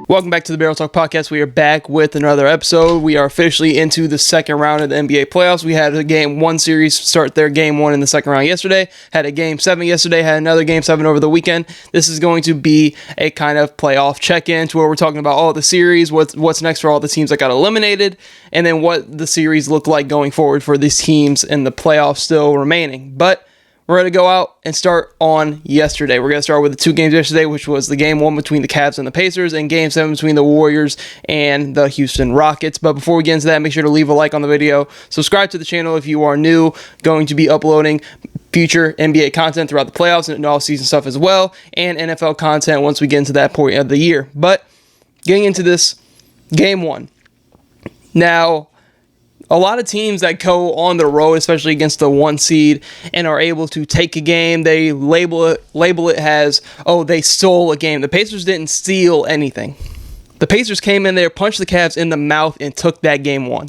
Welcome back to the Barrel Talk Podcast. We are back with another episode. We are officially into the second round of the NBA playoffs. We had a Game 1 series start their Game 1 in the second round yesterday. Had a Game 7 yesterday. Had another Game 7 over the weekend. This is going to be a kind of playoff check-in to where we're talking about all the series, what's next for all the teams that got eliminated, and then what the series look like going forward for these teams in the playoffs still remaining. But we're going to go out and start on yesterday. We're going to start with the two games yesterday, which was the Game 1 between the Cavs and the Pacers, and Game 7 between the Warriors and the Houston Rockets. But before we get into that, make sure to leave a like on the video. Subscribe to the channel if you are new. Going to be uploading future NBA content throughout the playoffs and all-season stuff as well, and NFL content once we get into that point of the year. But getting into this Game 1. Now, a lot of teams that go on the road, especially against the 1 seed, and are able to take a game, they label it as, oh, they stole a game. The Pacers didn't steal anything. The Pacers came in there, punched the Cavs in the mouth, and took that Game 1.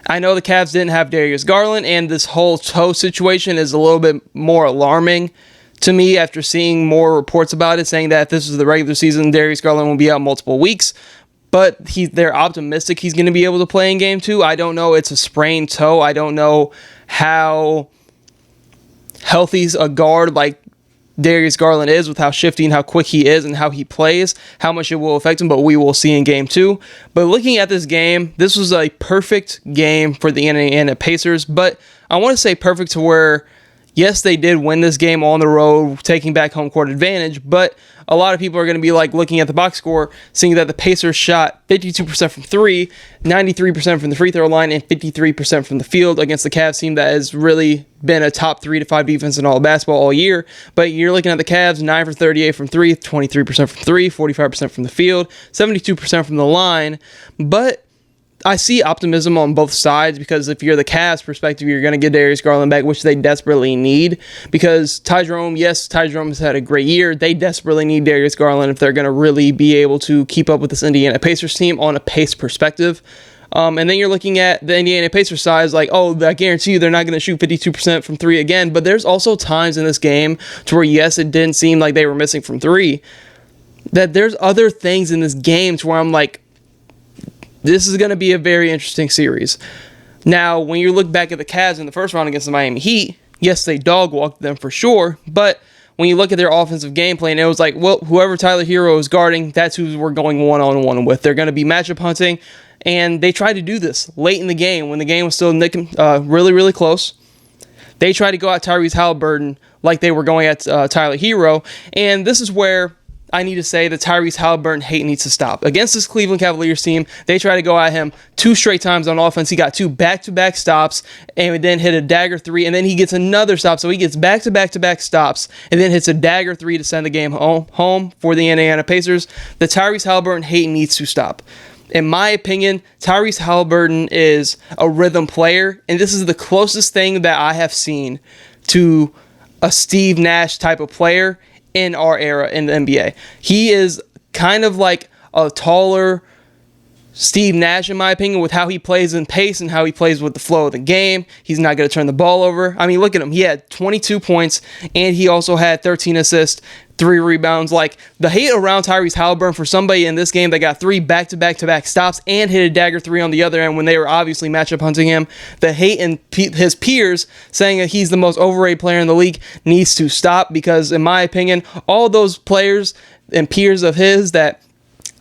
I know the Cavs didn't have Darius Garland, and this whole toe situation is a little bit more alarming to me after seeing more reports about it, saying that if this was the regular season, Darius Garland will be out multiple weeks. But they're optimistic he's going to be able to play in Game 2. I don't know. It's a sprained toe. I don't know how healthy a guard like Darius Garland is with how shifty and how quick he is and how he plays, how much it will affect him, but we will see in Game 2. But looking at this game, this was a perfect game for the Indiana Pacers. But I want to say perfect to where, yes, they did win this game on the road, taking back home court advantage, but a lot of people are going to be like looking at the box score, seeing that the Pacers shot 52% from 3, 93% from the free throw line, and 53% from the field against the Cavs team that has really been a top 3 to 5 defense in all of basketball all year. But you're looking at the Cavs, 9 for 38 from 3, 23% from 3, 45% from the field, 72% from the line. But I see optimism on both sides, because if you're the Cavs perspective, you're going to get Darius Garland back, which they desperately need, because Ty Jerome has had a great year. They desperately need Darius Garland if they're going to really be able to keep up with this Indiana Pacers team on a pace perspective. And then you're looking at the Indiana Pacers side, like, oh, I guarantee you they're not going to shoot 52% from 3 again. But there's also times in this game to where, yes, it didn't seem like they were missing from 3, that there's other things in this game to where I'm like, this is going to be a very interesting series. Now, when you look back at the Cavs in the first round against the Miami Heat, yes, they dog-walked them for sure, but when you look at their offensive gameplay, and it was like, well, whoever Tyler Hero is guarding, that's who we're going one-on-one with. They're going to be matchup hunting, and they tried to do this late in the game when the game was still really, really close. They tried to go at Tyrese Haliburton like they were going at Tyler Hero, and this is where I need to say that Tyrese Haliburton hate needs to stop. Against this Cleveland Cavaliers team, they try to go at him 2 straight times on offense. He got 2 back-to-back stops and then hit a dagger 3, and then he gets another stop. So he gets back-to-back stops and then hits a dagger 3 to send the game home for the Indiana Pacers. The Tyrese Haliburton hate needs to stop. In my opinion, Tyrese Haliburton is a rhythm player, and this is the closest thing that I have seen to a Steve Nash type of player in our era in the NBA. He is kind of like a taller Steve Nash, in my opinion, with how he plays in pace and how he plays with the flow of the game. He's not going to turn the ball over. I mean, look at him. He had 22 points, and he also had 13 assists, 3 rebounds. Like, the hate around Tyrese Haliburton for somebody in this game that got 3 back-to-back stops and hit a dagger 3 on the other end when they were obviously matchup hunting him, the hate in his peers saying that he's the most overrated player in the league needs to stop, because, in my opinion, all those players and peers of his that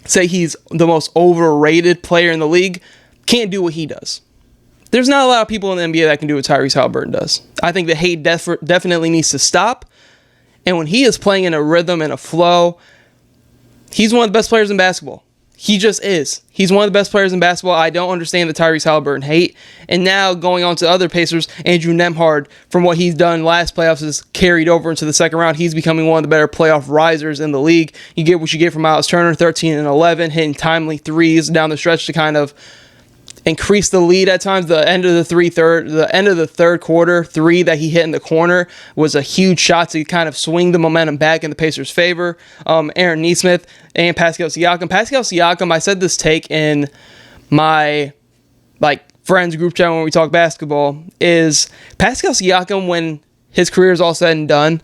say he's the most overrated player in the league can't do what he does. There's not a lot of people in the NBA that can do what Tyrese Haliburton does. I think the hate definitely needs to stop. And when he is playing in a rhythm and a flow, he's one of the best players in basketball. He just is. He's one of the best players in basketball. I don't understand the Tyrese Haliburton hate. And now going on to other Pacers, Andrew Nembhard, from what he's done last playoffs, is carried over into the second round. He's becoming one of the better playoff risers in the league. You get what you get from Miles Turner, 13 and 11, hitting timely threes down the stretch to kind of increase the lead at times. The end of the third quarter 3 that he hit in the corner was a huge shot to kind of swing the momentum back in the Pacers' favor. Aaron Nesmith and Pascal Siakam. Pascal Siakam, I said this take in my friends group chat when we talk basketball, is Pascal Siakam, when his career is all said and done,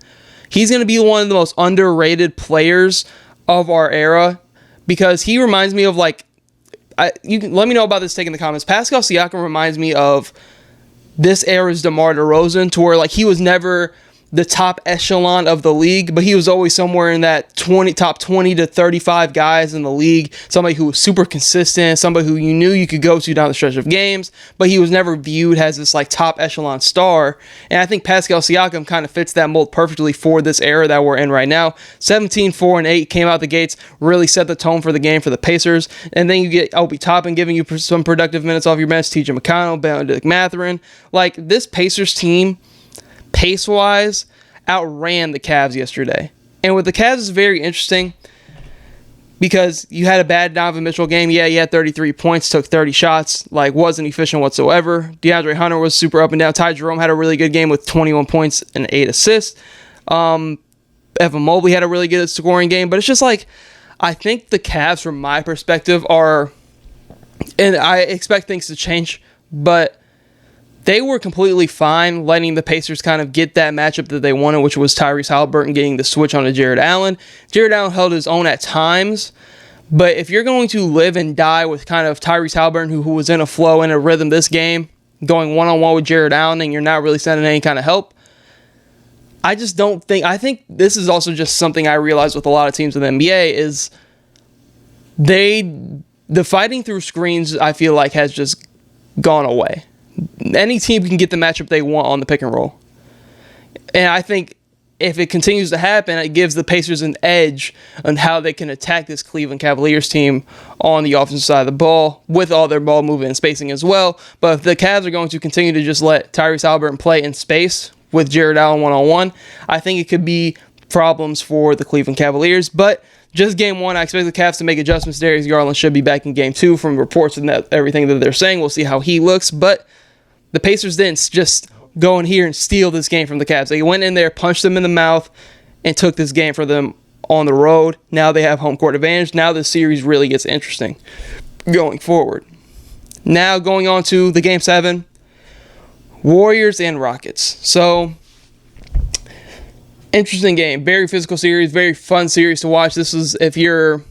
he's going to be one of the most underrated players of our era, because he reminds me of like, you can let me know about this take in the comments. Pascal Siakam reminds me of this era's DeMar DeRozan, to where like he was never the top echelon of the league, but he was always somewhere in that top 20 to 35 guys in the league. Somebody who was super consistent, somebody who you knew you could go to down the stretch of games, but he was never viewed as this like top echelon star. And I think Pascal Siakam kind of fits that mold perfectly for this era that we're in right now. 17, 4, and 8 came out the gates, really set the tone for the game for the Pacers. And then you get Obi Toppin giving you some productive minutes off your bench, TJ McConnell, Benedict Mathurin. Like, this Pacers team, pace-wise, outran the Cavs yesterday. And with the Cavs, it's very interesting because you had a bad Donovan Mitchell game. Yeah, he had 33 points, took 30 shots, like wasn't efficient whatsoever. DeAndre Hunter was super up and down. Ty Jerome had a really good game with 21 points and 8 assists. Evan Mobley had a really good scoring game. But it's just like, I think the Cavs, from my perspective, are, and I expect things to change, but they were completely fine letting the Pacers kind of get that matchup that they wanted, which was Tyrese Haliburton getting the switch onto Jarrett Allen. Jarrett Allen held his own at times, but if you're going to live and die with kind of Tyrese Haliburton, who was in a flow, in a rhythm this game, going one-on-one with Jarrett Allen, and you're not really sending any kind of help, I just don't think... I think this is also just something I realize with a lot of teams in the NBA is the fighting through screens, I feel like, has just gone away. Any team can get the matchup they want on the pick and roll. And I think if it continues to happen, it gives the Pacers an edge on how they can attack this Cleveland Cavaliers team on the offensive side of the ball, with all their ball movement and spacing as well. But if the Cavs are going to continue to just let Tyrese Haliburton play in space with Jarrett Allen one-on-one, I think it could be problems for the Cleveland Cavaliers. But just game one, I expect the Cavs to make adjustments. Darius Garland should be back in game two from reports and everything that they're saying. We'll see how he looks. But the Pacers didn't just go in here and steal this game from the Cavs. They went in there, punched them in the mouth, and took this game for them on the road. Now they have home court advantage. Now the series really gets interesting going forward. Now going on to the Game 7, Warriors and Rockets. So, interesting game. Very physical series, very fun series to watch. This is, if you're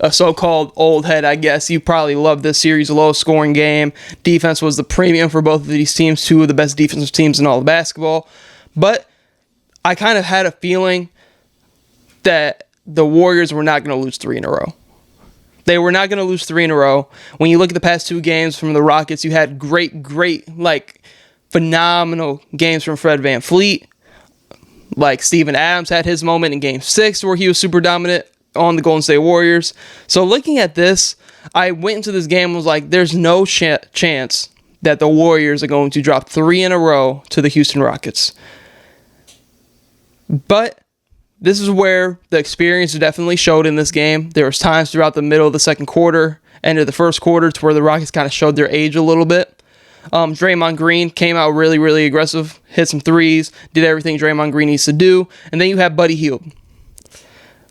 a so-called old head, I guess, you probably love this series. Low scoring game. Defense was the premium for both of these teams, two of the best defensive teams in all of basketball. But I kind of had a feeling that the Warriors were not going to lose 3 in a row. They were not going to lose 3 in a row. When you look at the past 2 games from the Rockets, you had great, like, phenomenal games from Fred VanVleet. Like, Steven Adams had his moment in Game 6 where he was super dominant on the Golden State Warriors. So looking at this, I went into this game and was like, there's no chance that the Warriors are going to drop 3 in a row to the Houston Rockets. But this is where the experience definitely showed in this game. There was times throughout the middle of the second quarter, end of the first quarter, to where the Rockets kind of showed their age a little bit. Draymond Green came out really aggressive, hit some threes, did everything Draymond Green needs to do. And then you have Buddy Hield.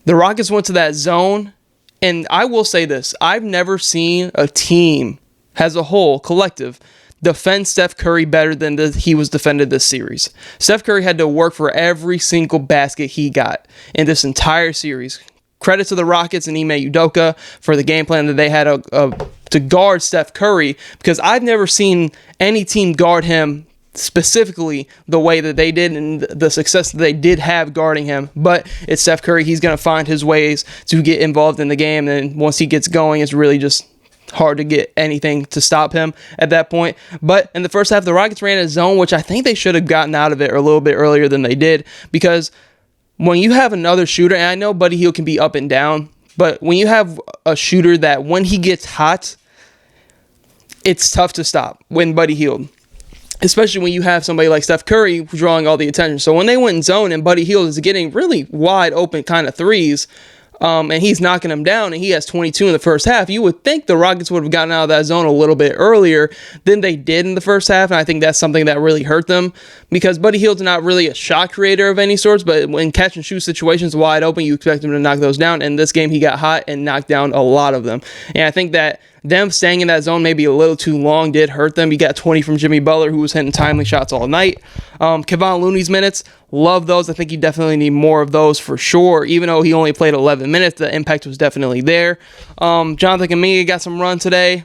The Rockets went to that zone, and I will say this. I've never seen a team as a whole, collective, defend Steph Curry better than he was defended this series. Steph Curry had to work for every single basket he got in this entire series. Credit to the Rockets and Ime Udoka for the game plan that they had to guard Steph Curry, because I've never seen any team guard him specifically the way that they did and the success that they did have guarding him. But it's Steph Curry. He's going to find his ways to get involved in the game, and once he gets going, it's really just hard to get anything to stop him at that point. But in the first half, the Rockets ran a zone, which I think they should have gotten out of it a little bit earlier than they did, because when you have another shooter, and I know Buddy Hield can be up and down, but when you have a shooter that when he gets hot, it's tough to stop when Buddy Hield. Especially when you have somebody like Steph Curry drawing all the attention. So when they went in zone and Buddy Hield is getting really wide open kind of threes, and he's knocking them down, and he has 22 in the first half, you would think the Rockets would have gotten out of that zone a little bit earlier than they did in the first half, and I think that's something that really hurt them, because Buddy Hield's not really a shot creator of any sorts, but when catch and shoot situations wide open, you expect him to knock those down. In this game, he got hot and knocked down a lot of them, and I think that them staying in that zone maybe a little too long did hurt them. You got 20 from Jimmy Butler, who was hitting timely shots all night. Kevon Looney's minutes, love those. I think you definitely need more of those for sure. Even though he only played 11 minutes, the impact was definitely there. Jonathan Kuminga got some run today.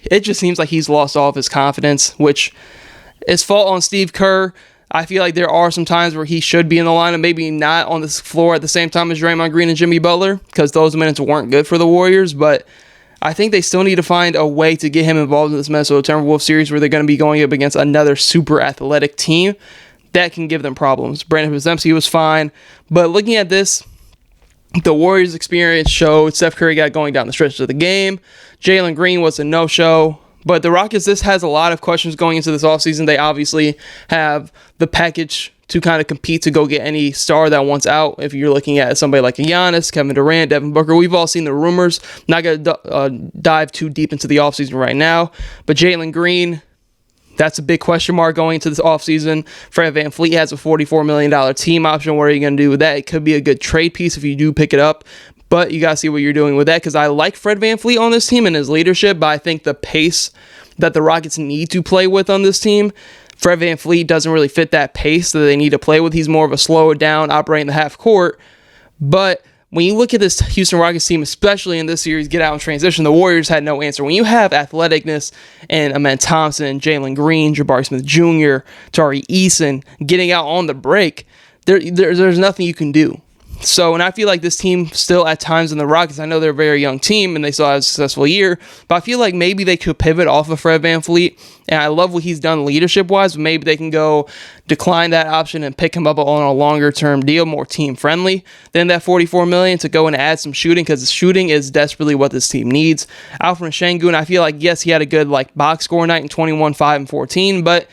It just seems like he's lost all of his confidence, which is fault on Steve Kerr. I feel like there are some times where he should be in the lineup, maybe not on this floor at the same time as Draymond Green and Jimmy Butler, because those minutes weren't good for the Warriors, but I think they still need to find a way to get him involved in this Minnesota Timberwolves series where they're going to be going up against another super athletic team that can give them problems. Brandon Podziemski was fine, but looking at this, the Warriors' experience showed Steph Curry got going down the stretch of the game. Jalen Green was a no-show. But the Rockets, this has a lot of questions going into this offseason. They obviously have the package to kind of compete to go get any star that wants out. If you're looking at somebody like Giannis, Kevin Durant, Devin Booker, we've all seen the rumors. Not going to dive too deep into the offseason right now. But Jalen Green, that's a big question mark going into this offseason. Fred VanVleet has a $44 million team option. What are you going to do with that? It could be a good trade piece if you do pick it up. But you got to see what you're doing with that, because I like Fred VanVleet on this team and his leadership, but I think the pace that the Rockets need to play with on this team, Fred VanVleet doesn't really fit that pace that they need to play with. He's more of a slower down, operating the half court. But when you look at this Houston Rockets team, especially in this series, get out in transition, the Warriors had no answer. When you have athleticness and Amen Thompson, Jalen Green, Jabari Smith Jr., Tari Eason getting out on the break, there's nothing you can do. So, and I feel like this team still at times in the Rockets, I know they're a very young team and they still have a successful year, but I feel like maybe they could pivot off of Fred VanVleet, and I love what he's done leadership-wise, but maybe they can go decline that option and pick him up on a longer-term deal, more team-friendly than that $44 million to go and add some shooting, because shooting is desperately what this team needs. Alperen Sengun, I feel like, yes, he had a good box score night in 21, 5, and 14, but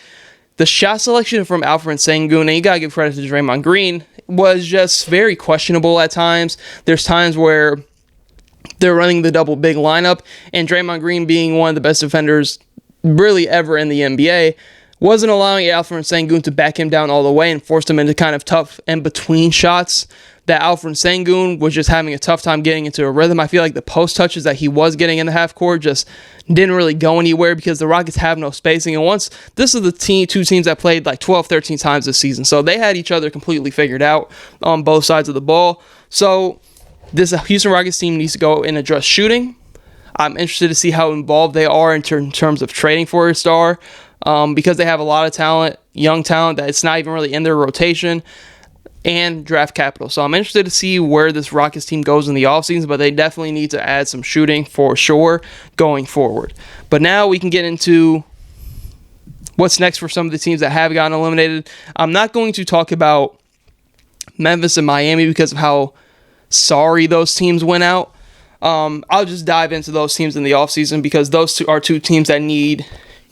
the shot selection from Alperen Sengun, and you got to give credit to Draymond Green, was just very questionable at times. There's times where they're running the double big lineup, and Draymond Green, being one of the best defenders really ever in the NBA, wasn't allowing Alperen Sengun to back him down all the way and forced him into kind of tough and between shots that Alperen Sengun was just having a tough time getting into a rhythm. I feel like the post touches that he was getting in the half court just didn't really go anywhere because the Rockets have no spacing. And once, this is the two teams that played 12, 13 times this season. So they had each other completely figured out on both sides of the ball. So this Houston Rockets team needs to go and address shooting. I'm interested to see how involved they are in terms of trading for a star, because they have a lot of talent, young talent, that it's not even really in their rotation, and draft capital. So I'm interested to see where this Rockets team goes in the offseason, but they definitely need to add some shooting for sure going forward. But now we can get into what's next for some of the teams that have gotten eliminated. I'm not going to talk about Memphis and Miami because of how sorry those teams went out. I'll just dive into those teams in the offseason because those are two teams that need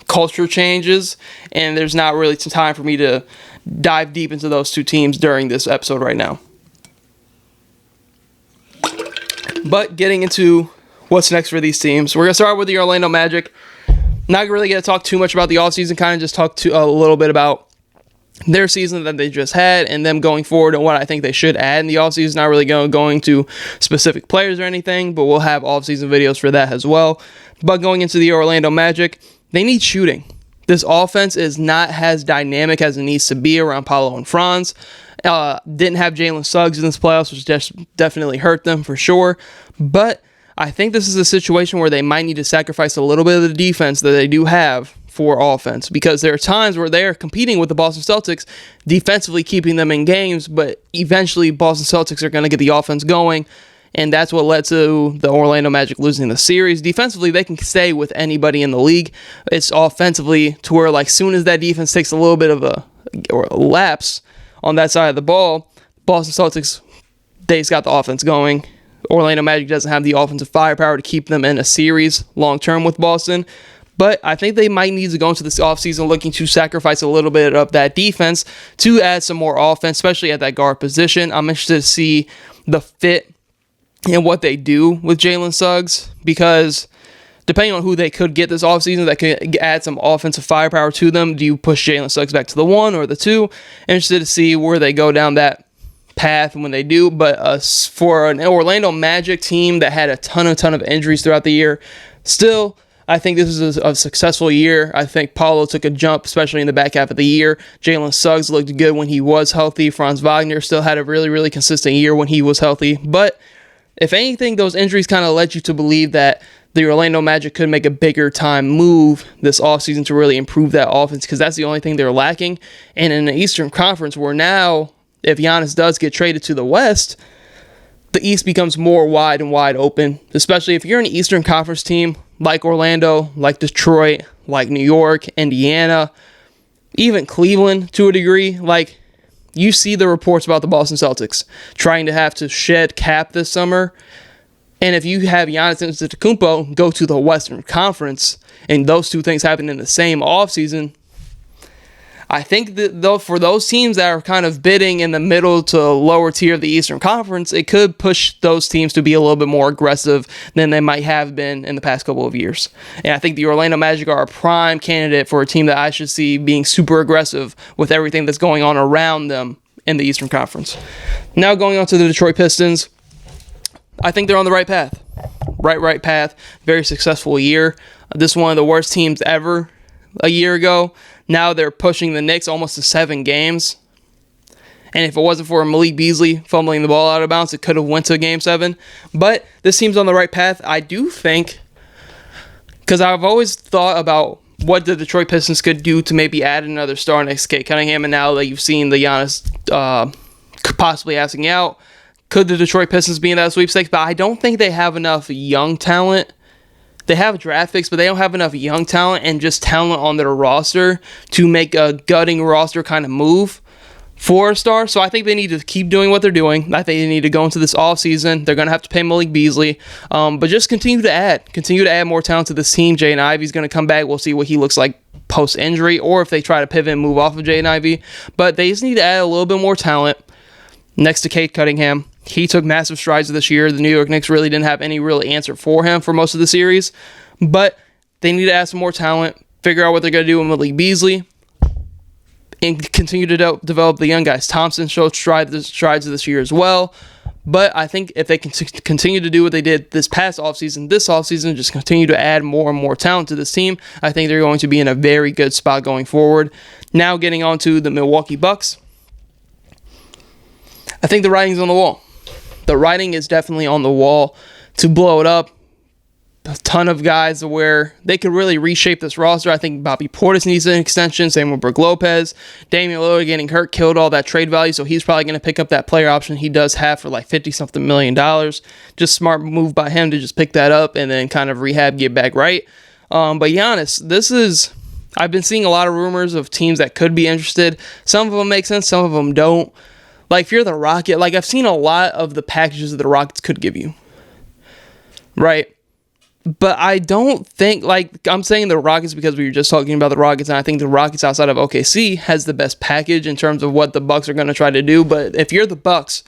culture changes, and there's not really time for me to dive deep into those two teams during this episode right now. But getting into what's next for these teams, we're going to start with the Orlando Magic. Not really going to talk too much about the offseason, kind of just talk a little bit about their season that they just had and them going forward and what I think they should add in the offseason. Not really going to specific players or anything, but we'll have offseason videos for that as well. But going into the Orlando Magic, they need shooting. This offense is not as dynamic as it needs to be around Paolo and Franz. Didn't have Jalen Suggs in this playoffs, which just definitely hurt them for sure. But I think this is a situation where they might need to sacrifice a little bit of the defense that they do have for offense, because there are times where they're competing with the Boston Celtics, defensively keeping them in games, but eventually Boston Celtics are going to get the offense going. And that's what led to the Orlando Magic losing the series. Defensively, they can stay with anybody in the league. It's offensively to where, soon as that defense takes a little bit of a lapse on that side of the ball, Boston Celtics, they've got the offense going. Orlando Magic doesn't have the offensive firepower to keep them in a series long-term with Boston. But I think they might need to go into this offseason looking to sacrifice a little bit of that defense to add some more offense, especially at that guard position. I'm interested to see the fit and what they do with Jalen Suggs, because depending on who they could get this offseason that could add some offensive firepower to them, do you push Jalen Suggs back to the 1 or the 2? Interested to see where they go down that path when they do. But for an Orlando Magic team that had a ton of injuries throughout the year, Still, I think this is a successful year. I think Paolo took a jump, especially in the back half of the year. Jalen Suggs looked good when he was healthy. Franz Wagner still had a really, really consistent year when he was healthy. But if anything, those injuries kind of led you to believe that the Orlando Magic could make a bigger time move this offseason to really improve that offense, because that's the only thing they're lacking. And in the Eastern Conference, where now, if Giannis does get traded to the West, the East becomes more wide and wide open, especially if you're an Eastern Conference team like Orlando, like Detroit, like New York, Indiana, even Cleveland to a degree. Like, you see the reports about the Boston Celtics trying to have to shed cap this summer. And if you have Giannis Antetokounmpo go to the Western Conference and those two things happen in the same offseason, I think that though for those teams that are kind of bidding in the middle to lower tier of the Eastern Conference, it could push those teams to be a little bit more aggressive than they might have been in the past couple of years. And I think the Orlando Magic are a prime candidate for a team that I should see being super aggressive with everything that's going on around them in the Eastern Conference. Now going on to the Detroit Pistons, I think they're on the right path. Right path. Very successful year. This is one of the worst teams ever a year ago. Now they're pushing the Knicks almost to 7 games. And if it wasn't for Malik Beasley fumbling the ball out of bounds, it could have went to Game 7. But this team's on the right path. I do think, because I've always thought about what the Detroit Pistons could do to maybe add another star next to Cade Cunningham, and now that you've seen the Giannis possibly asking out, could the Detroit Pistons be in that sweepstakes? But I don't think they have enough young talent. They have draft picks, but they don't have enough young talent and just talent on their roster to make a gutting roster kind of move for a star. So I think they need to keep doing what they're doing. I think they need to go into this offseason. They're going to have to pay Malik Beasley, but just continue to add more talent to this team. Jaden Ivey's going to come back. We'll see what he looks like post-injury, or if they try to pivot and move off of Jaden Ivey. But they just need to add a little bit more talent next to Cade Cunningham. He took massive strides this year. The New York Knicks really didn't have any real answer for him for most of the series. But they need to add some more talent, figure out what they're going to do with Malik Beasley, and continue to develop the young guys. Thompson showed strides this year as well. But I think if they can continue to do what they did this offseason, just continue to add more and more talent to this team, I think they're going to be in a very good spot going forward. Now getting on to the Milwaukee Bucks. I think the writing's on the wall. The writing is definitely on the wall to blow it up. A ton of guys where they could really reshape this roster. I think Bobby Portis needs an extension. Same with Brook Lopez. Damian Lillard getting hurt killed all that trade value, so he's probably going to pick up that player option he does have for like $50-something million. Just smart move by him to just pick that up and then kind of rehab, get back right. But Giannis, I've been seeing a lot of rumors of teams that could be interested. Some of them make sense, some of them don't. Like, if you're the Rocket, like, I've seen a lot of the packages that the Rockets could give you. Right? But I don't think, like, I'm saying the Rockets because we were just talking about the Rockets, and I think the Rockets outside of OKC has the best package in terms of what the Bucks are going to try to do. But if you're the Bucks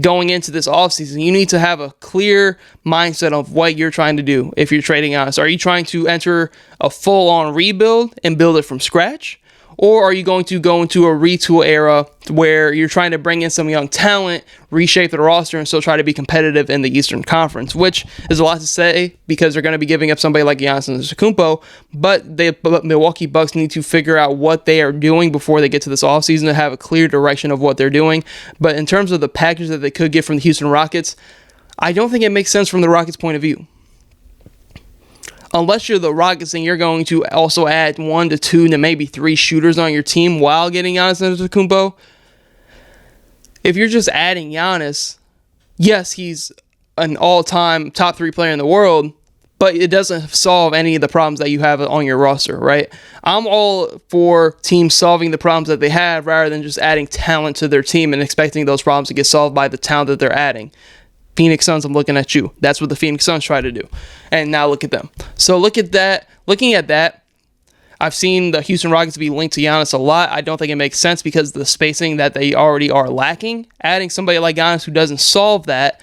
going into this offseason, you need to have a clear mindset of what you're trying to do if you're trading Giannis. Are you trying to enter a full-on rebuild and build it from scratch? Or are you going to go into a retool era where you're trying to bring in some young talent, reshape the roster, and still try to be competitive in the Eastern Conference, which is a lot to say because they're going to be giving up somebody like Giannis Antetokounmpo, but the Milwaukee Bucks need to figure out what they are doing before they get to this offseason to have a clear direction of what they're doing. But in terms of the package that they could get from the Houston Rockets, I don't think it makes sense from the Rockets' point of view. Unless you're the Rockets and you're going to also add 1 to 2 to maybe 3 shooters on your team while getting Giannis Antetokounmpo. If you're just adding Giannis, yes, he's an all-time top 3 player in the world, but it doesn't solve any of the problems that you have on your roster, right? I'm all for teams solving the problems that they have rather than just adding talent to their team and expecting those problems to get solved by the talent that they're adding. Phoenix Suns, I'm looking at you. That's what the Phoenix Suns try to do. And now look at them. So look at that. Looking at that, I've seen the Houston Rockets be linked to Giannis a lot. I don't think it makes sense because of the spacing that they already are lacking. Adding somebody like Giannis who doesn't solve that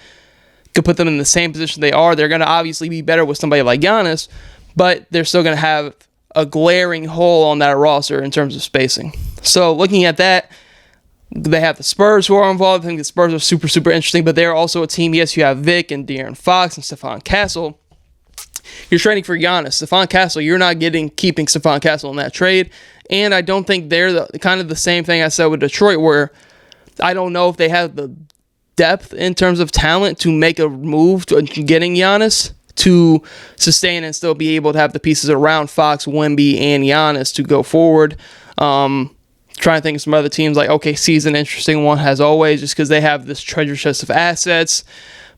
could put them in the same position they are. They're going to obviously be better with somebody like Giannis, but they're still going to have a glaring hole on that roster in terms of spacing. So looking at that, they have the Spurs who are involved. I think the Spurs are super, super interesting, but they're also a team. Yes, you have Vic and De'Aaron Fox and Stephon Castle, you're trading for Giannis. Stephon Castle, you're not keeping Stephon Castle in that trade. And I don't think they're kind of the same thing I said with Detroit, where I don't know if they have the depth in terms of talent to make a move to getting Giannis to sustain and still be able to have the pieces around Fox, Wemby, and Giannis to go forward. Trying to think of some other teams like OKC is an interesting one, as always, just because they have this treasure chest of assets.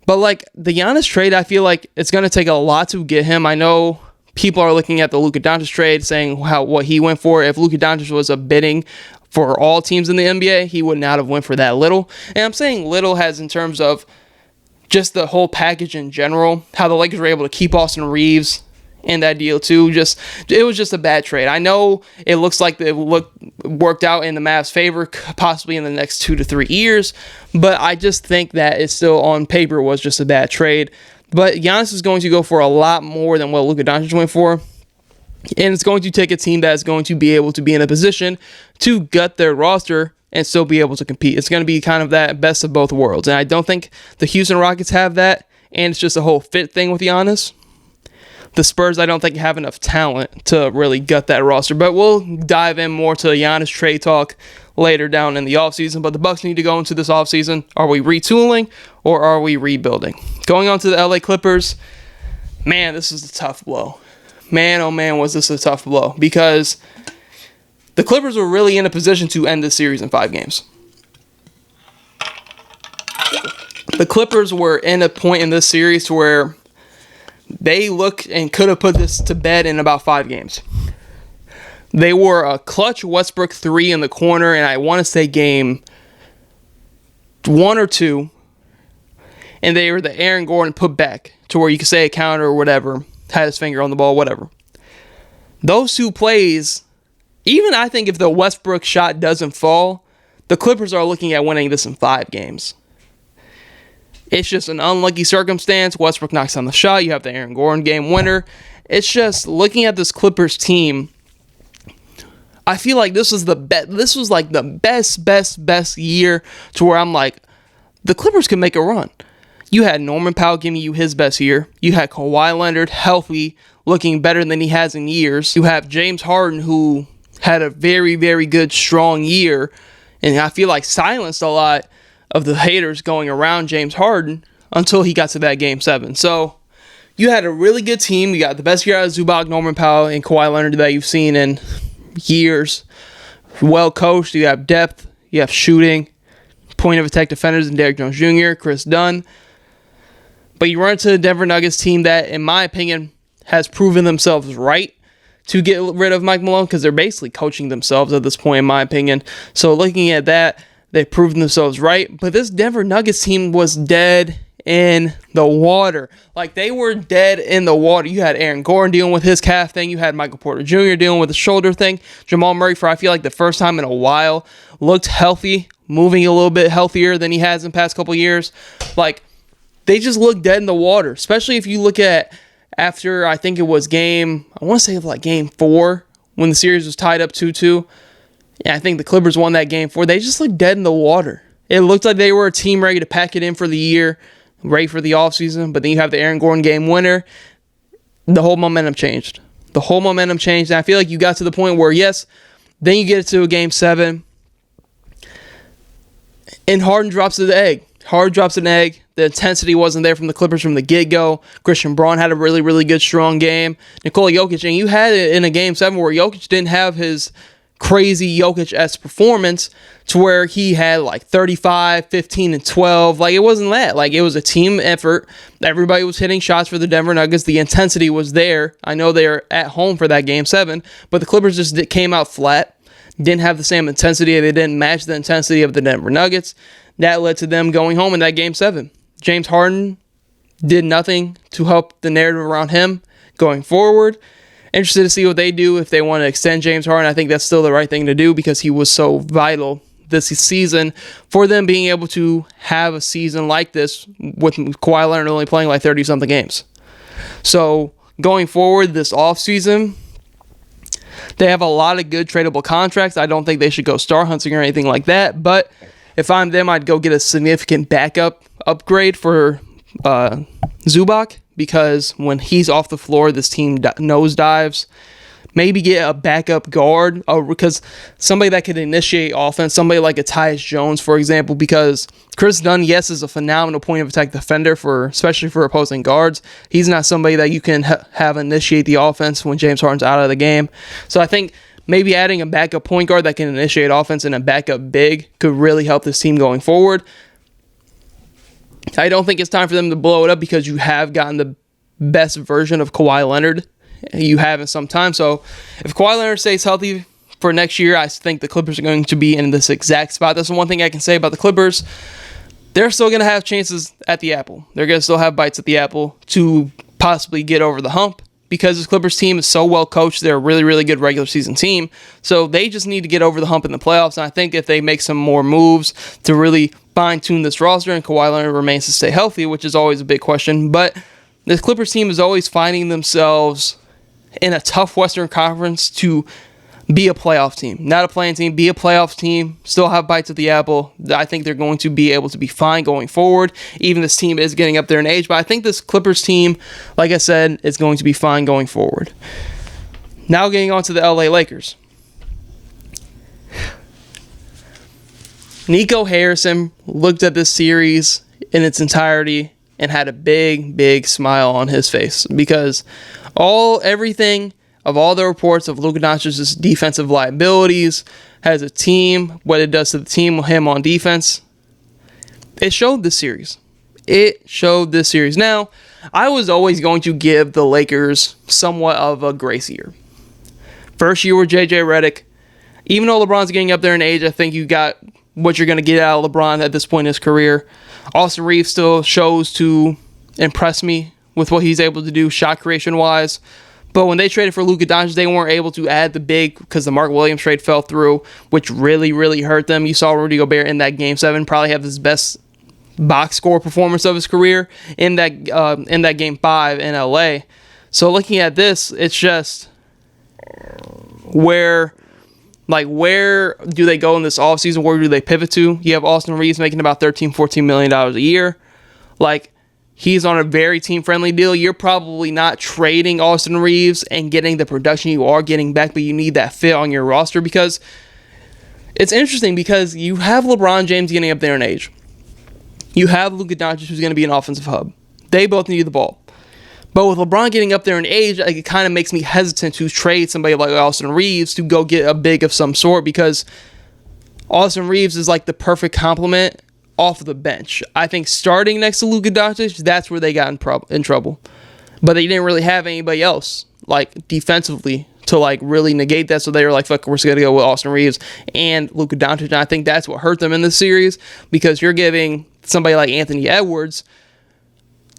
But like the Giannis trade, I feel like it's going to take a lot to get him. I know people are looking at the Luka Doncic trade, saying what he went for. If Luka Doncic was a bidding for all teams in the NBA, he would not have went for that little. And I'm saying little has in terms of just the whole package in general, how the Lakers were able to keep Austin Reeves in that deal too. It was just a bad trade. I know it looks like it worked out in the Mavs' favor, possibly in the next 2 to 3 years, but I just think that it still on paper was just a bad trade. But Giannis is going to go for a lot more than what Luka Doncic went for, and it's going to take a team that is going to be able to be in a position to gut their roster and still be able to compete. It's going to be kind of that best of both worlds, and I don't think the Houston Rockets have that, and it's just a whole fit thing with Giannis. The Spurs, I don't think, have enough talent to really gut that roster. But we'll dive in more to Giannis trade talk later down in the offseason. But the Bucks need to go into this offseason. Are we retooling or are we rebuilding? Going on to the LA Clippers, man, this is a tough blow. Man, oh man, was this a tough blow. Because the Clippers were really in a position to end this series in 5 games. The Clippers were in a point in this series to where they looked and could have put this to bed in about 5 games. They were a clutch Westbrook 3 in the corner, and I want to say game 1 or 2, and they were the Aaron Gordon put back to where you could say a counter or whatever, had his finger on the ball, whatever. Those 2 plays, even I think if the Westbrook shot doesn't fall, the Clippers are looking at winning this in 5 games. It's just an unlucky circumstance. Westbrook knocks down the shot. You have the Aaron Gordon game winner. It's just looking at this Clippers team, I feel like this was this was like the best year to where I'm like, the Clippers could make a run. You had Norman Powell giving you his best year. You had Kawhi Leonard healthy, looking better than he has in years. You have James Harden, who had a very, very good, strong year, and I feel like silenced a lot of the haters going around James Harden until he got to that Game 7. So you had a really good team. You got the best year out of Zubac, Norman Powell, and Kawhi Leonard that you've seen in years. Well coached. You have depth. You have shooting. Point of attack defenders in Derrick Jones Jr., Chris Dunn. But you run into the Denver Nuggets team that, in my opinion, has proven themselves right to get rid of Mike Malone, because they're basically coaching themselves at this point, in my opinion. So looking at that, they proved themselves right, but this Denver Nuggets team was dead in the water. Like, they were dead in the water. You had Aaron Gordon dealing with his calf thing. You had Michael Porter Jr. dealing with the shoulder thing. Jamal Murray, for I feel like the first time in a while, looked healthy, moving a little bit healthier than he has in the past couple years. Like, they just looked dead in the water, especially if you look at after, I think it was game 4, when the series was tied up 2-2. Yeah, I think the Clippers won that game 4. They just looked dead in the water. It looked like they were a team ready to pack it in for the year, ready for the offseason. But then you have the Aaron Gordon game winner. The whole momentum changed. And I feel like you got to the point where, yes, then you get to a Game 7, and Harden drops an egg. The intensity wasn't there from the Clippers from the get-go. Christian Braun had a really, really good, strong game. Nikola Jokic, and you had it in a Game 7 where Jokic didn't have his crazy Jokic-esque performance to where he had like 35, 15, and 12. Like, it wasn't that. Like, it was a team effort. Everybody was hitting shots for the Denver Nuggets. The intensity was there. I know they're at home for that Game 7, but the Clippers just came out flat. Didn't have the same intensity. They didn't match the intensity of the Denver Nuggets. That led to them going home in that Game 7. James Harden did nothing to help the narrative around him going forward. Interested to see what they do if they want to extend James Harden. I think that's still the right thing to do because he was so vital this season for them being able to have a season like this with Kawhi Leonard only playing like 30-something games. So going forward this offseason, they have a lot of good tradable contracts. I don't think they should go star hunting or anything like that, but if I'm them, I'd go get a significant backup upgrade for Zubac, because when he's off the floor, this team nosedives. Maybe get a backup guard, because somebody that could initiate offense, somebody like a Tyus Jones, for example, because Chris Dunn, yes, is a phenomenal point of attack defender, especially for opposing guards. He's not somebody that you can have initiate the offense when James Harden's out of the game. So I think maybe adding a backup point guard that can initiate offense and a backup big could really help this team going forward. I don't think it's time for them to blow it up, because you have gotten the best version of Kawhi Leonard you have in some time. So if Kawhi Leonard stays healthy for next year, I think the Clippers are going to be in this exact spot. That's the one thing I can say about the Clippers. They're still going to have chances at the apple. They're going to still have bites at the apple to possibly get over the hump, because this Clippers team is so well coached. They're a really, really good regular season team. So they just need to get over the hump in the playoffs. And I think if they make some more moves to really fine-tune this roster and Kawhi Leonard remains to stay healthy, which is always a big question, but this Clippers team is always finding themselves in a tough Western Conference to be a playoff team. Not a playing team, be a playoff team, still have bites at the apple. I think they're going to be able to be fine going forward. Even this team is getting up there in age, but I think this Clippers team, like I said, is going to be fine going forward. Now getting on to the LA Lakers. Nico Harrison looked at this series in its entirety and had a big, big smile on his face, because everything of all the reports of Luka Doncic's defensive liabilities has a team, what it does to the team with him on defense, it showed this series. Now, I was always going to give the Lakers somewhat of a grace year. First year with JJ Redick. Even though LeBron's getting up there in age, I think you got what you're going to get out of LeBron at this point in his career. Austin Reeves still shows to impress me with what he's able to do shot creation-wise. But when they traded for Luka Doncic, they weren't able to add the big, because the Mark Williams trade fell through, which really, really hurt them. You saw Rudy Gobert in that Game 7 probably have his best box score performance of his career in that Game 5 in LA. So looking at this, it's just where do they go in this offseason? Where do they pivot to? You have Austin Reeves making about $13-14 million a year. He's on a very team-friendly deal. You're probably not trading Austin Reeves and getting the production you are getting back, but you need that fit on your roster, because it's interesting, because you have LeBron James getting up there in age. You have Luka Doncic, who's going to be an offensive hub. They both need the ball. But with LeBron getting up there in age, it kind of makes me hesitant to trade somebody like Austin Reeves to go get a big of some sort, because Austin Reeves is like the perfect complement off of the bench. I think starting next to Luka Doncic, that's where they got in trouble. But they didn't really have anybody else, defensively, to really negate that. So they were like, fuck, we're just going to go with Austin Reeves and Luka Doncic. And I think that's what hurt them in this series, because you're giving somebody like Anthony Edwards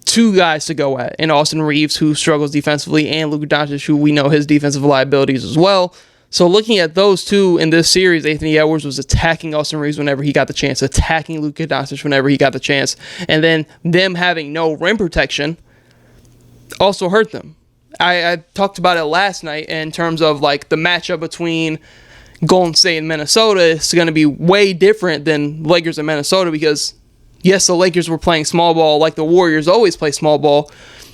two guys to go at, and Austin Reeves, who struggles defensively, and Luka Doncic, who we know his defensive liabilities as well. So looking at those two in this series, Anthony Edwards was attacking Austin Reeves whenever he got the chance, attacking Luka Doncic whenever he got the chance, and then them having no rim protection also hurt them. I talked about it last night in terms of the matchup between Golden State and Minnesota is going to be way different than Lakers and Minnesota, because yes, the Lakers were playing small ball like the Warriors always play small ball,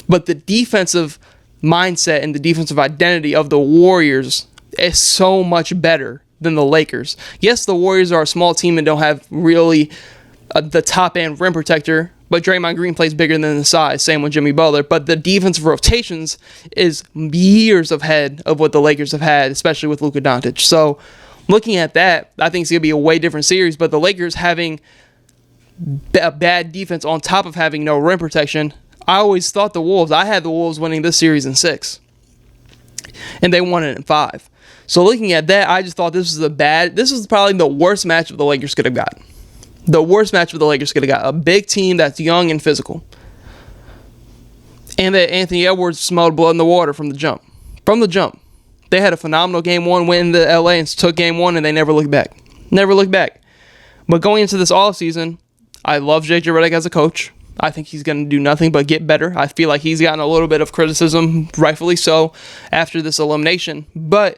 but the defensive mindset and the defensive identity of the Warriors is so much better than the Lakers. Yes, the Warriors are a small team and don't have really the top-end rim protector, but Draymond Green plays bigger than the size, same with Jimmy Butler. But the defensive rotations is years ahead of what the Lakers have had, especially with Luka Doncic. So looking at that, I think it's going to be a way different series, but the Lakers having a bad defense on top of having no rim protection, I always thought I had the Wolves winning this series in 6, and they won it in 5. So looking at that, I just thought this was probably the worst matchup the Lakers could have got. The worst matchup the Lakers could have got. A big team that's young and physical. And that Anthony Edwards smelled blood in the water from the jump. From the jump. They had a phenomenal Game 1, went into LA and took Game 1, and they never looked back. Never looked back. But going into this offseason, I love JJ Redick as a coach. I think he's going to do nothing but get better. I feel like he's gotten a little bit of criticism, rightfully so, after this elimination. But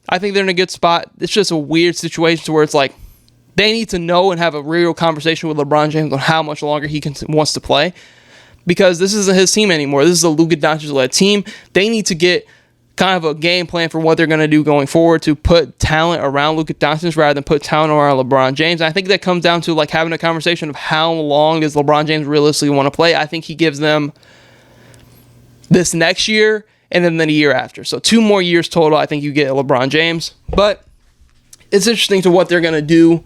I think they're in a good spot. It's just a weird situation where it's they need to know and have a real conversation with LeBron James on how much longer he wants to play. because this isn't his team anymore. This is a Luka Doncic-led team. They need to get kind of a game plan for what they're going to do going forward to put talent around Luka Doncic rather than put talent around LeBron James. And I think that comes down to like having a conversation of how long does LeBron James realistically want to play. I think he gives them this next year and then the year after. So 2 more years total, I think you get LeBron James. But it's interesting to what they're going to do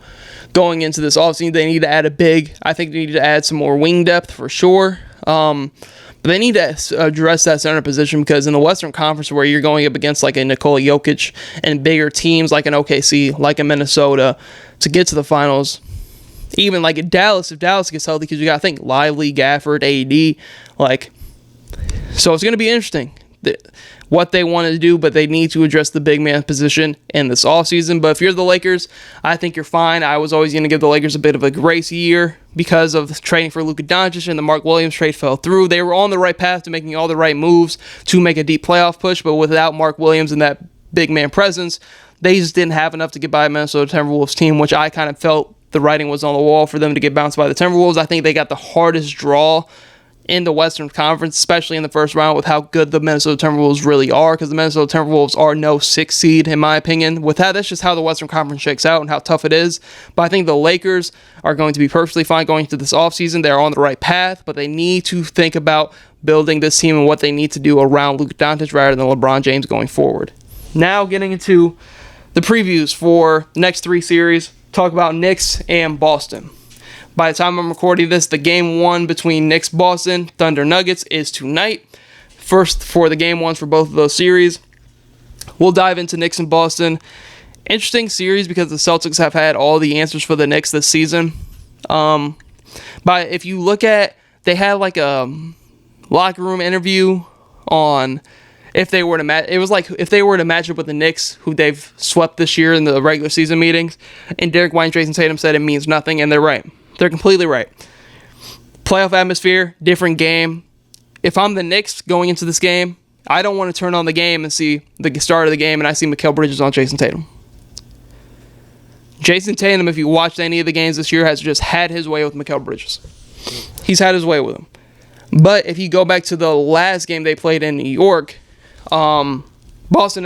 going into this offseason. They need to add a big. I think they need to add some more wing depth for sure. But they need to address that center position because in the Western Conference where you're going up against like a Nikola Jokic and bigger teams like an OKC, like a Minnesota, to get to the finals, even like in Dallas, if Dallas gets healthy, because you got to think Lively, Gafford, AD, like, so it's going to be interesting what they want to do, but they need to address the big man position in this offseason. But if you're the Lakers, I think you're fine. I was always going to give the Lakers a bit of a grace year because of trading for Luka Doncic and the Mark Williams trade fell through. They were on the right path to making all the right moves to make a deep playoff push, but without Mark Williams and that big man presence, they just didn't have enough to get by a Minnesota Timberwolves team, which I kind of felt the writing was on the wall for them to get bounced by the Timberwolves. I think they got the hardest draw in the Western Conference, especially in the first round, with how good the Minnesota Timberwolves really are, because the Minnesota Timberwolves are no 6th seed, in my opinion. With that, that's just how the Western Conference shakes out and how tough it is. But I think the Lakers are going to be perfectly fine going into this offseason. They're on the right path, but they need to think about building this team and what they need to do around Luka Doncic rather than LeBron James going forward. Now, getting into the previews for the next 3 series, talk about Knicks and Boston. By the time I'm recording this, the game 1 between Knicks, Boston, Thunder, Nuggets is tonight. First for the game 1s for both of those series. We'll dive into Knicks and Boston. Interesting series because the Celtics have had all the answers for the Knicks this season. But if you look at, they had like a locker room interview on if they were to match. It was like if they were to match up with the Knicks, who they've swept this year in the regular season meetings. And Derek White and Jason Tatum said it means nothing, and they're right. They're completely right. Playoff atmosphere, different game. If I'm the Knicks going into this game, I don't want to turn on the game and see the start of the game and I see Mikal Bridges on Jason Tatum. Jason Tatum, if you watched any of the games this year, has just had his way with Mikal Bridges. He's had his way with him. But if you go back to the last game they played in New York, Boston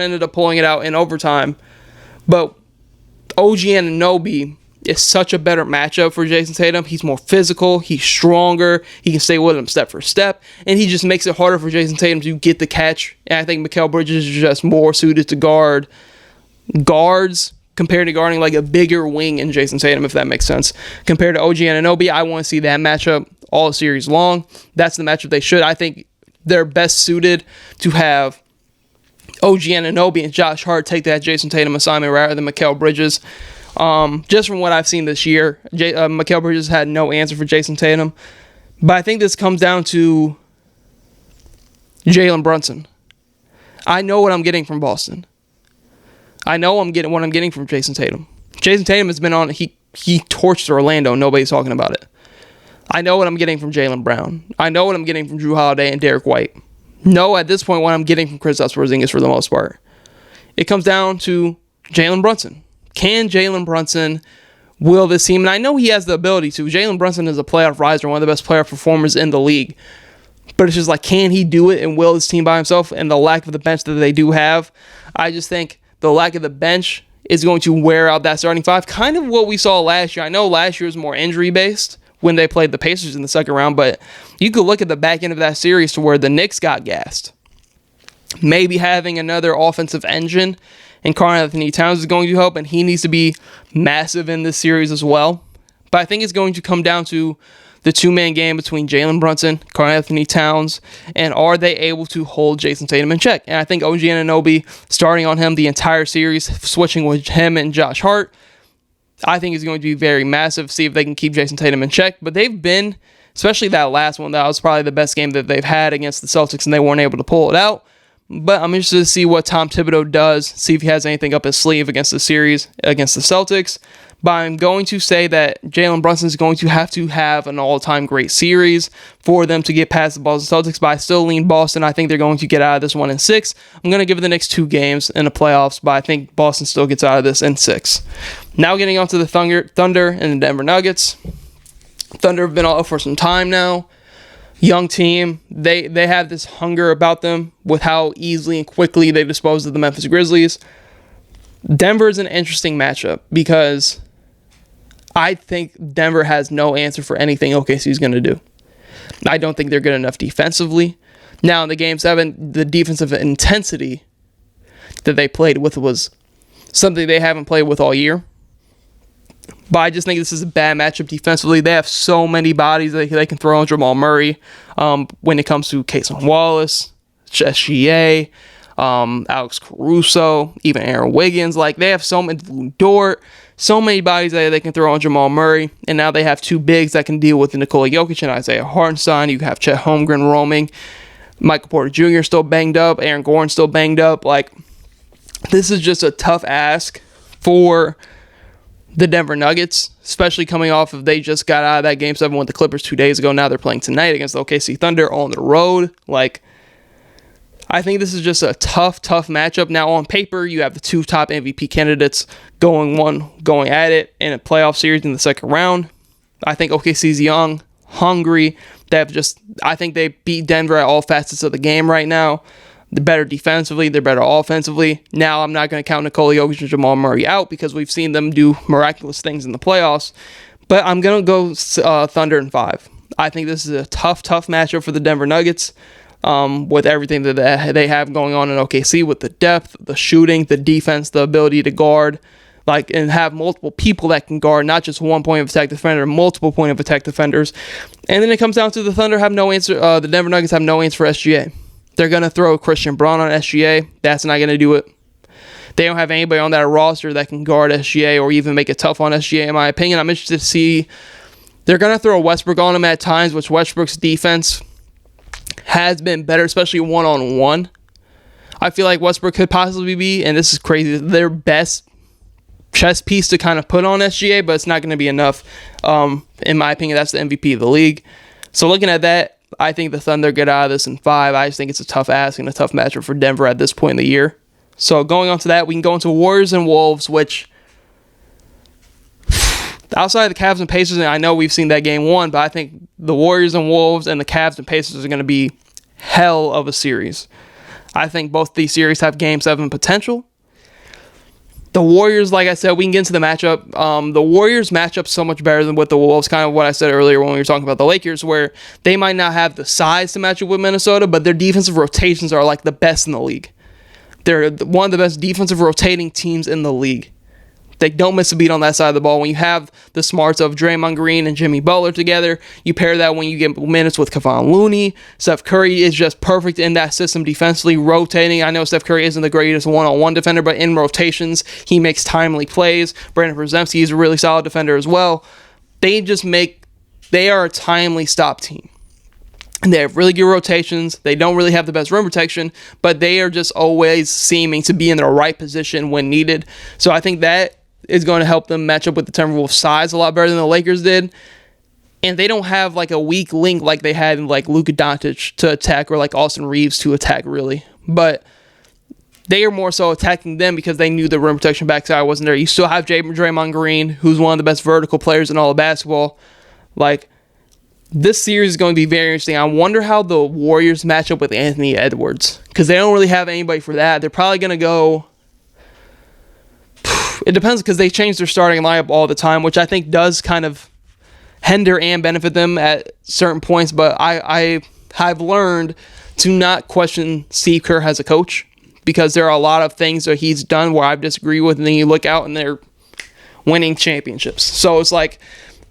ended up pulling it out in overtime. But OG Anunoby is such a better matchup for Jason Tatum. He's more physical. He's stronger. He can stay with him step for step. And he just makes it harder for Jason Tatum to get the catch. And I think Mikal Bridges is just more suited to guard guards compared to guarding like a bigger wing in Jason Tatum, if that makes sense. Compared to OG Anunoby, I want to see that matchup all series long. That's the matchup they should. I think they're best suited to have OG Anunoby and Josh Hart take that Jason Tatum assignment rather than Mikal Bridges. Just from what I've seen this year, Mikal Bridges had no answer for Jason Tatum. But I think this comes down to Jalen Brunson. I know what I'm getting from Boston. I know what I'm getting from Jason Tatum. Jason Tatum has been on, he torched Orlando. Nobody's talking about it. I know what I'm getting from Jaylen Brown. I know what I'm getting from Jrue Holiday and Derek White. No, at this point, what I'm getting from Kristaps Porzingis for the most part. It comes down to Jalen Brunson. Can Jalen Brunson will this team? And I know he has the ability to. Jalen Brunson is a playoff riser, one of the best playoff performers in the league. But it's just like, can he do it and will this team by himself? And the lack of the bench that they do have, I just think the lack of the bench is going to wear out that starting 5. Kind of what we saw last year. I know last year was more injury-based when they played the Pacers in the second round, but you could look at the back end of that series to where the Knicks got gassed. Maybe having another offensive engine and Karl-Anthony Towns is going to help, and he needs to be massive in this series as well. But I think it's going to come down to the 2-man game between Jalen Brunson, Karl-Anthony Towns, and are they able to hold Jason Tatum in check? And I think OG Anunoby, starting on him the entire series, switching with him and Josh Hart, I think is going to be very massive. See if they can keep Jason Tatum in check. But they've been, especially that last one, that was probably the best game that they've had against the Celtics, and they weren't able to pull it out. But I'm interested to see what Tom Thibodeau does, see if he has anything up his sleeve against the series, against the Celtics. But I'm going to say that Jalen Brunson is going to have an all-time great series for them to get past the Boston Celtics. But I still lean Boston. I think they're going to get out of this one in 6. I'm going to give it the next 2 games in the playoffs, but I think Boston still gets out of this in 6. Now getting on to the Thunder and the Denver Nuggets. Thunder have been out for some time now. young team. They have this hunger about them with how easily and quickly they disposed of the Memphis Grizzlies. Denver is an interesting matchup because I think Denver has no answer for anything OKC is going to do. I don't think they're good enough defensively. Now, in the Game 7, the defensive intensity that they played with was something they haven't played with all year. But I just think this is a bad matchup defensively. They have so many bodies they can throw on Jamal Murray when it comes to Cason Wallace, SGA, Alex Caruso, even Aaron Wiggins. Like, they have so many, Dort, so many bodies that they can throw on Jamal Murray. And now they have two bigs that can deal with Nikola Jokic and Isaiah Hartenstein. You have Chet Holmgren roaming. Michael Porter Jr. still banged up. Aaron Gordon still banged up. Like, this is just a tough ask for the Denver Nuggets, especially coming off of they just got out of that Game 7 with the Clippers 2 days ago. Now they're playing tonight against the OKC Thunder on the road. Like, I think this is just a tough matchup. Now, on paper, you have the two top MVP candidates going at it in a playoff series in the second round. I think OKC's young, hungry. I think they beat Denver at all facets of the game right now. They're better defensively. They're better offensively. Now, I'm not going to count Nikola Jokic and Jamal Murray out because we've seen them do miraculous things in the playoffs. But I'm going to go Thunder in 5. I think this is a tough matchup for the Denver Nuggets with everything that they have going on in OKC with the depth, the shooting, the defense, the ability to guard, and have multiple people that can guard, not just one point of attack defender, multiple point of attack defenders. And then it comes down to the Thunder have no answer. The Denver Nuggets have no answer for SGA. They're going to throw Christian Braun on SGA. That's not going to do it. They don't have anybody on that roster that can guard SGA or even make it tough on SGA, in my opinion. I'm interested to see. They're going to throw Westbrook on him at times, which Westbrook's defense has been better, especially one-on-one. I feel like Westbrook could possibly be, and this is crazy, their best chess piece to kind of put on SGA, but it's not going to be enough. In my opinion, that's the MVP of the league. So looking at that, I think the Thunder get out of this in 5. I just think it's a tough ask and a tough matchup for Denver at this point in the year. So going on to that, we can go into Warriors and Wolves, which outside of the Cavs and Pacers, and I know we've seen that game 1, but I think the Warriors and Wolves and the Cavs and Pacers are going to be hell of a series. I think both these series have Game 7 potential. The Warriors, like I said, we can get into the matchup. The Warriors match up so much better than with the Wolves, kind of what I said earlier when we were talking about the Lakers, where they might not have the size to match up with Minnesota, but their defensive rotations are like the best in the league. They're one of the best defensive rotating teams in the league. They don't miss a beat on that side of the ball. When you have the smarts of Draymond Green and Jimmy Butler together, you pair that when you get minutes with Kevon Looney. Steph Curry is just perfect in that system defensively, rotating. I know Steph Curry isn't the greatest one-on-one defender, but in rotations, he makes timely plays. Brandon Podziemski is a really solid defender as well. They are a timely stop team. And they have really good rotations. They don't really have the best rim protection, but they are just always seeming to be in the right position when needed. So I think that is going to help them match up with the Timberwolves' size a lot better than the Lakers did. And they don't have like a weak link like they had in like Luka Doncic to attack or like Austin Reeves to attack, really. But they are more so attacking them because they knew the rim protection backside wasn't there. You still have Draymond Green, who's one of the best vertical players in all of basketball. Like, this series is going to be very interesting. I wonder how the Warriors match up with Anthony Edwards because they don't really have anybody for that. They're probably going to go... It depends because they change their starting lineup all the time, which I think does kind of hinder and benefit them at certain points. But I have learned to not question Steve Kerr as a coach because there are a lot of things that he's done where I disagree with, and then you look out and they're winning championships. So it's like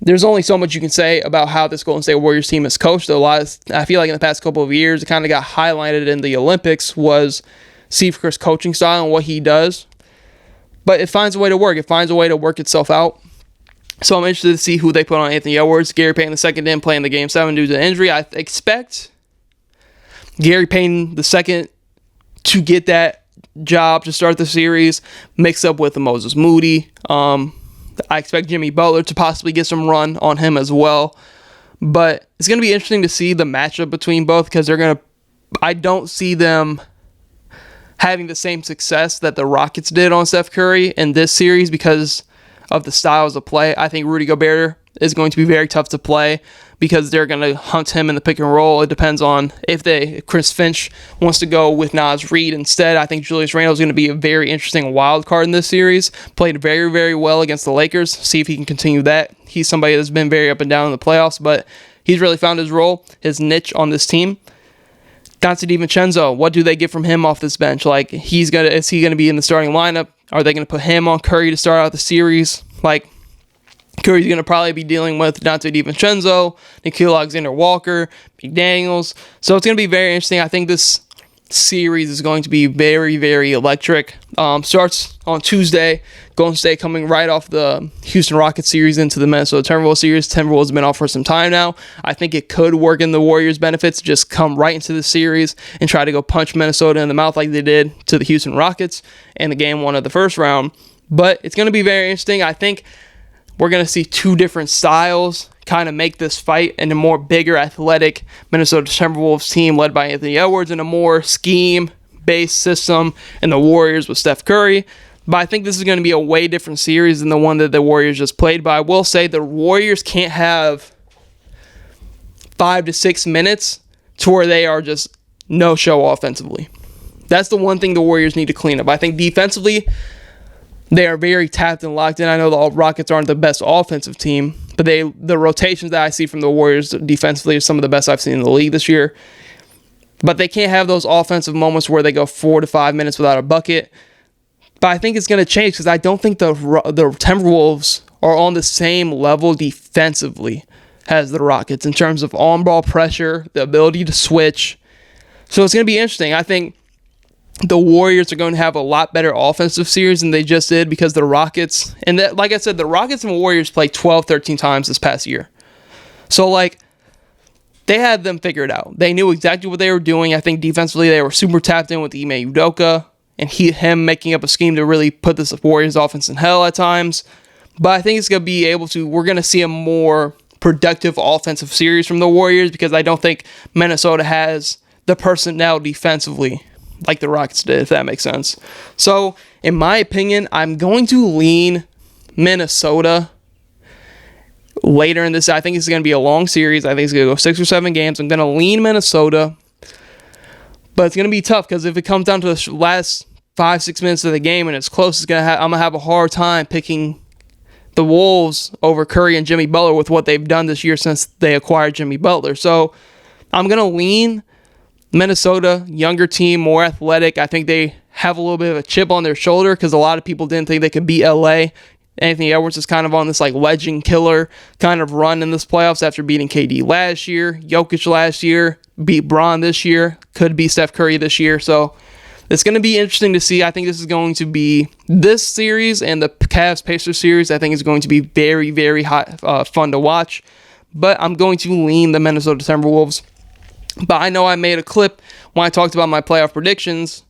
there's only so much you can say about how this Golden State Warriors team is coached. I feel like in the past couple of years, it kind of got highlighted in the Olympics was Steve Kerr's coaching style and what he does. But it finds a way to work. It finds a way to work itself out. So I'm interested to see who they put on Anthony Edwards. Gary Payton II didn't play in the Game 7 due to injury. I expect Gary Payton II to get that job to start the series, mix up with Moses Moody. I expect Jimmy Butler to possibly get some run on him as well. But it's going to be interesting to see the matchup between both because I don't see them having the same success that the Rockets did on Steph Curry in this series because of the styles of play. I think Rudy Gobert is going to be very tough to play because they're going to hunt him in the pick and roll. It depends on if Chris Finch wants to go with Naz Reid instead. I think Julius Randle is going to be a very interesting wild card in this series. Played very, very well against the Lakers. See if he can continue that. He's somebody that's been very up and down in the playoffs, but he's really found his role, his niche on this team. Donte DiVincenzo, what do they get from him off this bench? Like, is he going to be in the starting lineup? Are they going to put him on Curry to start out the series? Like, Curry's going to probably be dealing with Donte DiVincenzo, Nickeil Alexander-Walker, McDaniels. So it's going to be very interesting. I think this series is going to be very, very electric. Starts on Tuesday. Golden State coming right off the Houston Rockets series into the Minnesota Timberwolves series. Timberwolves have been off for some time now. I think it could work in the Warriors' benefits, just come right into the series and try to go punch Minnesota in the mouth like they did to the Houston Rockets in the game 1 of the first round. But it's going to be very interesting. I think we're going to see two different styles kind of make this fight, and a more bigger, athletic Minnesota Timberwolves team led by Anthony Edwards, and a more scheme-based system in the Warriors with Steph Curry. But I think this is going to be a way different series than the one that the Warriors just played. But I will say the Warriors can't have 5 to 6 minutes to where they are just no-show offensively. That's the one thing the Warriors need to clean up. I think defensively, they are very tapped and locked in. I know the Rockets aren't the best offensive team, but the rotations that I see from the Warriors defensively are some of the best I've seen in the league this year. But they can't have those offensive moments where they go 4 to 5 minutes without a bucket. But I think it's going to change because I don't think the Timberwolves are on the same level defensively as the Rockets in terms of on-ball pressure, the ability to switch. So it's going to be interesting. I think the Warriors are going to have a lot better offensive series than they just did because the Rockets, and that, like I said, the Rockets and Warriors played 12, 13 times this past year. So, like, they had them figured out. They knew exactly what they were doing. I think defensively they were super tapped in with Ime Udoka and him making up a scheme to really put this Warriors offense in hell at times. But I think it's going to be we're going to see a more productive offensive series from the Warriors because I don't think Minnesota has the personnel defensively like the Rockets did, if that makes sense. So, in my opinion, I'm going to lean Minnesota later in this. I think it's going to be a long series. I think it's going to go 6 or 7 games. I'm going to lean Minnesota. But it's going to be tough because if it comes down to the last 5-6 minutes of the game and it's close, I'm going to have a hard time picking the Wolves over Curry and Jimmy Butler with what they've done this year since they acquired Jimmy Butler. So, I'm going to lean Minnesota, younger team, more athletic. I think they have a little bit of a chip on their shoulder because a lot of people didn't think they could beat LA. Anthony Edwards is kind of on this like legend killer kind of run in this playoffs after beating KD last year, Jokic last year, beat Bron this year, could be Steph Curry this year. So it's going to be interesting to see. I think this is going to be this series and the Cavs-Pacers series. I think is going to be very, very fun to watch. But I'm going to lean the Minnesota Timberwolves. But I know I made a clip when I talked about my playoff predictions.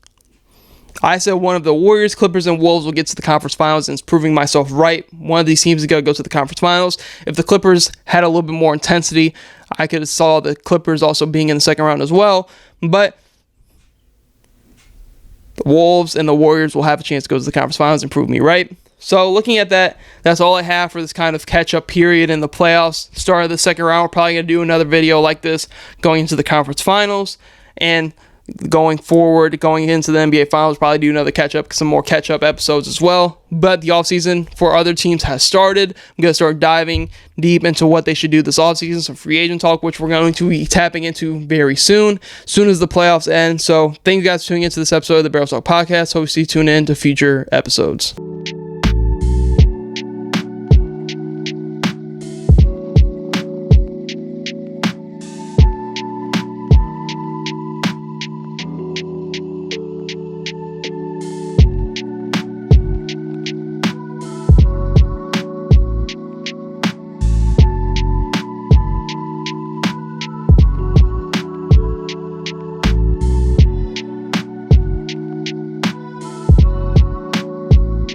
I said one of the Warriors, Clippers, and Wolves will get to the conference finals, and it's proving myself right. One of these teams is going to go to the conference finals. If the Clippers had a little bit more intensity, I could have saw the Clippers also being in the second round as well. But the Wolves and the Warriors will have a chance to go to the conference finals and prove me right. So looking at that, that's all I have for this kind of catch-up period in the playoffs. Start of the second round, we're probably going to do another video like this going into the conference finals. And going forward, going into the NBA Finals, probably do another catch-up, some more catch-up episodes as well. But the offseason for other teams has started. I'm going to start diving deep into what they should do this offseason, some free agent talk, which we're going to be tapping into very soon as the playoffs end. So thank you guys for tuning into this episode of the Barrels Talk Podcast. Hope you tune in to future episodes.